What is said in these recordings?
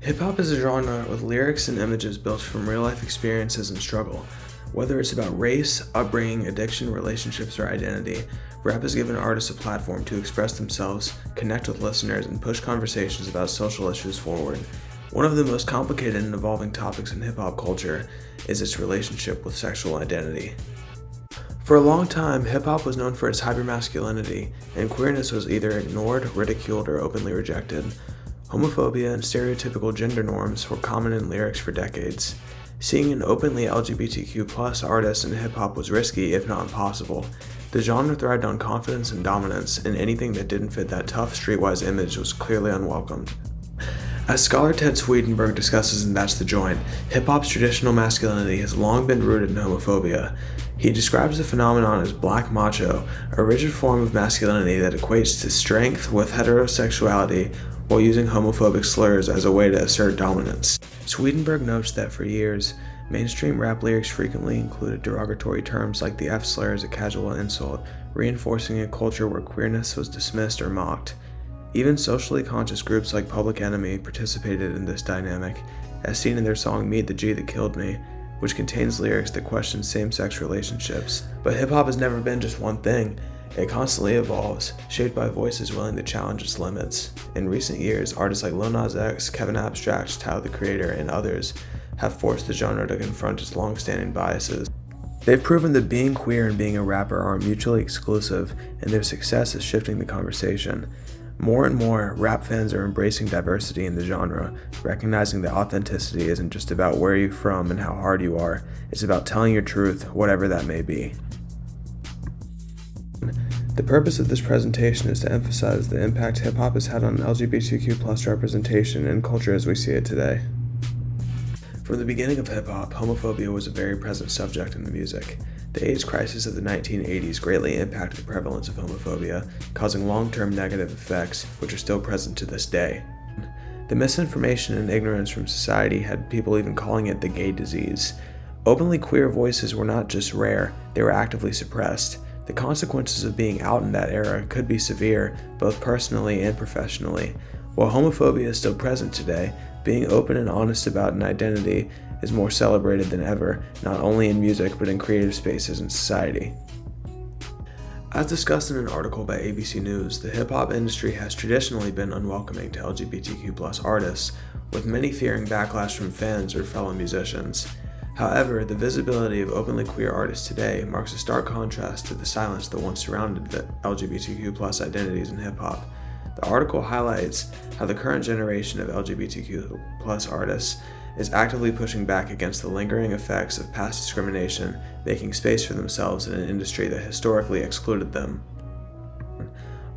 Hip-hop is a genre with lyrics and images built from real-life experiences and struggle. Whether it's about race, upbringing, addiction, relationships, or identity, rap has given artists a platform to express themselves, connect with listeners, and push conversations about social issues forward. One of the most complicated and evolving topics in hip-hop culture is its relationship with sexual identity. For a long time, hip-hop was known for its hypermasculinity, and queerness was either ignored, ridiculed, or openly rejected. Homophobia and stereotypical gender norms were common in lyrics for decades. Seeing an openly LGBTQ+ artist in hip-hop was risky, if not impossible. The genre thrived on confidence and dominance, and anything that didn't fit that tough, streetwise image was clearly unwelcomed. As scholar Ted Swedenborg discusses in That's the Joint, hip-hop's traditional masculinity has long been rooted in homophobia. He describes the phenomenon as black macho, a rigid form of masculinity that equates to strength with heterosexuality while using homophobic slurs as a way to assert dominance. Swedenborg notes that for years, mainstream rap lyrics frequently included derogatory terms like the F-slur as a casual insult, reinforcing a culture where queerness was dismissed or mocked. Even socially conscious groups like Public Enemy participated in this dynamic, as seen in their song Meet the G That Killed Me, which contains lyrics that question same-sex relationships. But hip-hop has never been just one thing. It constantly evolves, shaped by voices willing to challenge its limits. In recent years, artists like Lil Nas X, Kevin Abstract, Tyler the Creator, and others have forced the genre to confront its long-standing biases. They've proven that being queer and being a rapper are mutually exclusive, and their success is shifting the conversation. More and more, rap fans are embracing diversity in the genre, recognizing that authenticity isn't just about where you're from and how hard you are, it's about telling your truth, whatever that may be. The purpose of this presentation is to emphasize the impact hip-hop has had on LGBTQ+ representation and culture as we see it today. From the beginning of hip-hop, homophobia was a very present subject in the music. The AIDS crisis of the 1980s greatly impacted the prevalence of homophobia, causing long-term negative effects, which are still present to this day. The misinformation and ignorance from society had people even calling it the gay disease. Openly queer voices were not just rare, they were actively suppressed. The consequences of being out in that era could be severe, both personally and professionally. While homophobia is still present today, being open and honest about an identity is more celebrated than ever, not only in music but in creative spaces in society. As discussed in an article by ABC News, the hip-hop industry has traditionally been unwelcoming to LGBTQ+ artists, with many fearing backlash from fans or fellow musicians. However, the visibility of openly queer artists today marks a stark contrast to the silence that once surrounded the LGBTQ+ identities in hip-hop. The article highlights how the current generation of LGBTQ+ artists is actively pushing back against the lingering effects of past discrimination, making space for themselves in an industry that historically excluded them.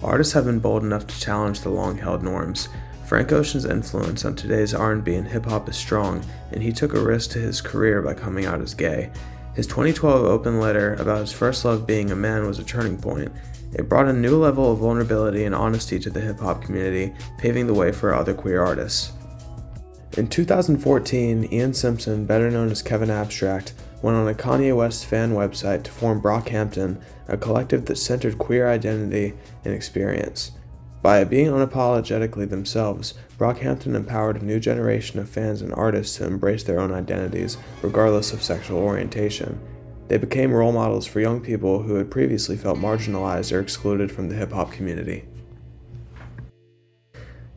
Artists have been bold enough to challenge the long-held norms. Frank Ocean's influence on today's R&B and hip-hop is strong, and he took a risk to his career by coming out as gay. His 2012 open letter about his first love being a man was a turning point. It brought a new level of vulnerability and honesty to the hip-hop community, paving the way for other queer artists. In 2014, Ian Simpson, better known as Kevin Abstract, went on a Kanye West fan website to form Brockhampton, a collective that centered queer identity and experience. By being unapologetically themselves, Brockhampton empowered a new generation of fans and artists to embrace their own identities, regardless of sexual orientation. They became role models for young people who had previously felt marginalized or excluded from the hip-hop community.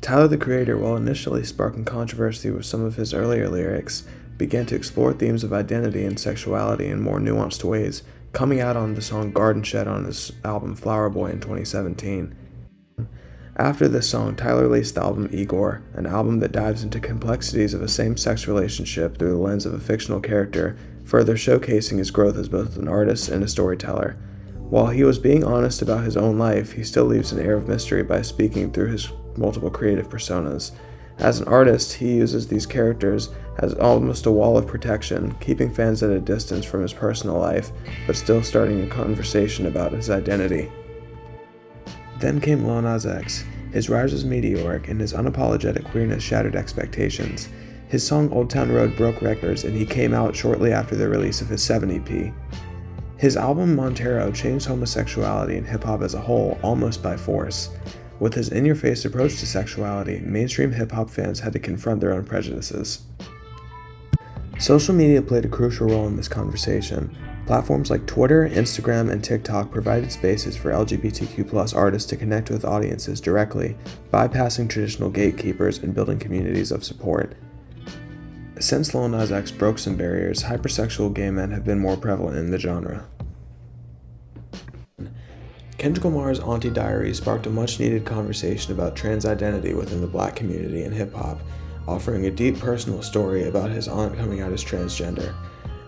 Tyler the Creator, while initially sparking controversy with some of his earlier lyrics, began to explore themes of identity and sexuality in more nuanced ways, coming out on the song Garden Shed on his album Flower Boy in 2017. After this song, Tyler released the album Igor, an album that dives into complexities of a same-sex relationship through the lens of a fictional character, further showcasing his growth as both an artist and a storyteller. While he was being honest about his own life, he still leaves an air of mystery by speaking through his multiple creative personas. As an artist, he uses these characters as almost a wall of protection, keeping fans at a distance from his personal life, but still starting a conversation about his identity. Then came Lil Nas X. His rise was meteoric, and his unapologetic queerness shattered expectations. His song Old Town Road broke records, and he came out shortly after the release of his 7 EP. His album Montero changed homosexuality and hip-hop as a whole almost by force. With his in-your-face approach to sexuality, mainstream hip-hop fans had to confront their own prejudices. Social media played a crucial role in this conversation. Platforms like Twitter, Instagram, and TikTok provided spaces for LGBTQ+ artists to connect with audiences directly, bypassing traditional gatekeepers and building communities of support. Since Lil Nas X broke some barriers, hypersexual gay men have been more prevalent in the genre. Kendrick Lamar's Auntie Diary sparked a much-needed conversation about trans identity within the Black community in hip-hop, offering a deep personal story about his aunt coming out as transgender.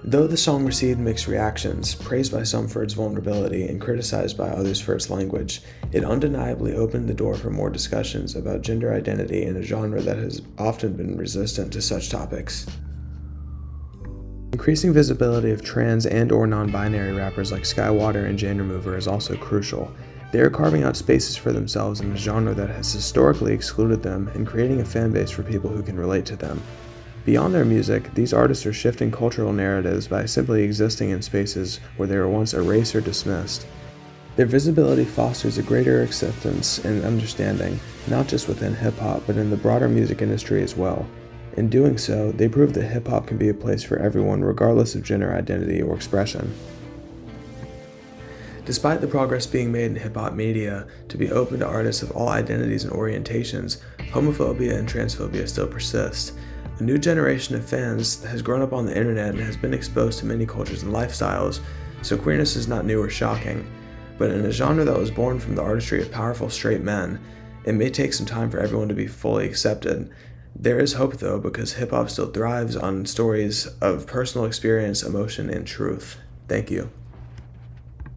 Though the song received mixed reactions, praised by some for its vulnerability and criticized by others for its language, it undeniably opened the door for more discussions about gender identity in a genre that has often been resistant to such topics. Increasing visibility of trans and/or non-binary rappers like Skywater and Jane Remover is also crucial. They are carving out spaces for themselves in a genre that has historically excluded them and creating a fan base for people who can relate to them. Beyond their music, these artists are shifting cultural narratives by simply existing in spaces where they were once erased or dismissed. Their visibility fosters a greater acceptance and understanding, not just within hip-hop, but in the broader music industry as well. In doing so, they prove that hip-hop can be a place for everyone regardless of gender identity or expression. Despite the progress being made in hip-hop media to be open to artists of all identities and orientations, homophobia and transphobia still persist. A new generation of fans has grown up on the internet and has been exposed to many cultures and lifestyles, so queerness is not new or shocking. But in a genre that was born from the artistry of powerful straight men, it may take some time for everyone to be fully accepted. There is hope though, because hip-hop still thrives on stories of personal experience, emotion, and truth. Thank you.